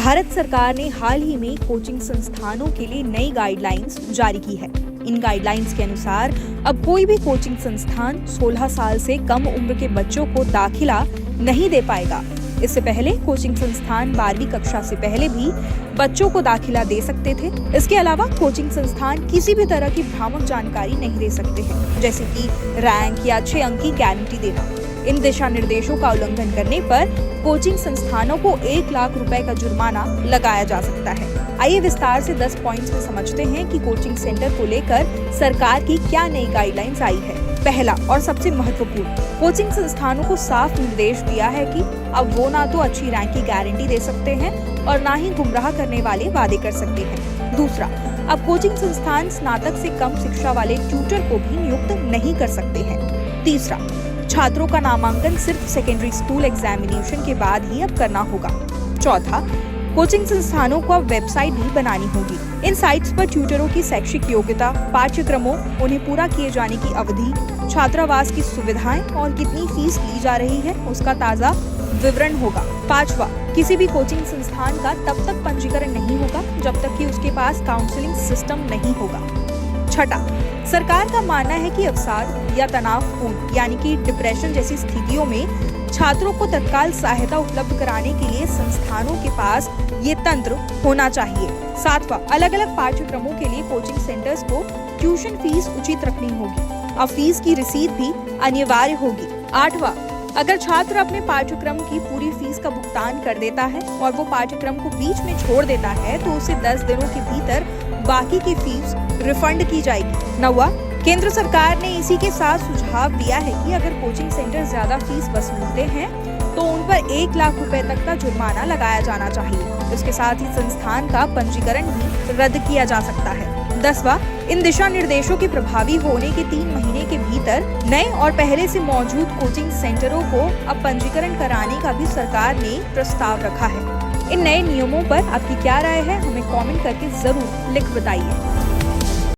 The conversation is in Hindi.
भारत सरकार ने हाल ही में कोचिंग संस्थानों के लिए नई गाइडलाइंस जारी की है। इन गाइडलाइंस के अनुसार अब कोई भी कोचिंग संस्थान 16 साल से कम उम्र के बच्चों को दाखिला नहीं दे पाएगा। इससे पहले कोचिंग संस्थान 12वीं कक्षा से पहले भी बच्चों को दाखिला दे सकते थे। इसके अलावा कोचिंग संस्थान किसी भी तरह की भ्रामक जानकारी नहीं दे सकते हैं, जैसे कि रैंक या अच्छे अंक की गारंटी देना। इन दिशा निर्देशों का उल्लंघन करने पर कोचिंग संस्थानों को 1 लाख रुपए का जुर्माना लगाया जा सकता है। आइए विस्तार से 10 पॉइंट्स में समझते हैं कि कोचिंग सेंटर को लेकर सरकार की क्या नई गाइडलाइंस आई है। पहला और सबसे महत्वपूर्ण, कोचिंग संस्थानों को साफ निर्देश दिया है कि अब वो ना तो अच्छी रैंक की गारंटी दे सकते हैं और ना ही गुमराह करने वाले वादे कर सकते हैं। दूसरा, अब कोचिंग संस्थान स्नातक से कम शिक्षा वाले ट्यूटर को भी नियुक्त नहीं कर सकते हैं। तीसरा, छात्रों का नामांकन सिर्फ सेकेंडरी स्कूल एग्जामिनेशन के बाद ही अब करना होगा। चौथा, कोचिंग संस्थानों को अब वेबसाइट भी बनानी होगी। इन साइट्स पर ट्यूटरों की शैक्षिक योग्यता, पाठ्यक्रमों, उन्हें पूरा किए जाने की अवधि, छात्रावास की सुविधाएं और कितनी फीस ली जा रही है उसका ताज़ा विवरण होगा। पांचवा, किसी भी कोचिंग संस्थान का तब तक पंजीकरण नहीं होगा जब तक कि उसके पास काउंसलिंग सिस्टम नहीं होगा। छठा, सरकार का मानना है कि अवसाद या तनावपूर्ण यानी कि डिप्रेशन जैसी स्थितियों में छात्रों को तत्काल सहायता उपलब्ध कराने के लिए संस्थानों के पास ये तंत्र होना चाहिए। सातवां, अलग अलग पाठ्यक्रमों के लिए कोचिंग सेंटर्स को ट्यूशन फीस उचित रखनी होगी। अब फीस की रसीद भी अनिवार्य होगी। आठवां, अगर छात्र अपने पाठ्यक्रम की पूरी फीस का भुगतान कर देता है और वो पाठ्यक्रम को बीच में छोड़ देता है तो उसे 10 दिनों के भीतर बाकी की फीस रिफंड की जाएगी। नौवां, केंद्र सरकार ने इसी के साथ सुझाव दिया है कि अगर कोचिंग सेंटर ज्यादा फीस वसूलते हैं तो उन पर 1 लाख रुपए तक का जुर्माना लगाया जाना चाहिए। इसके साथ ही संस्थान का पंजीकरण भी रद्द किया जा सकता है। 10वां, इन दिशा निर्देशों के प्रभावी होने के 3 महीने के भीतर नए और पहले से मौजूद कोचिंग सेंटरों को अब पंजीकरण कराने का भी सरकार ने प्रस्ताव रखा है। इन नए नियमों पर आपकी क्या राय है, हमें कमेंट करके जरूर लिख बताइए।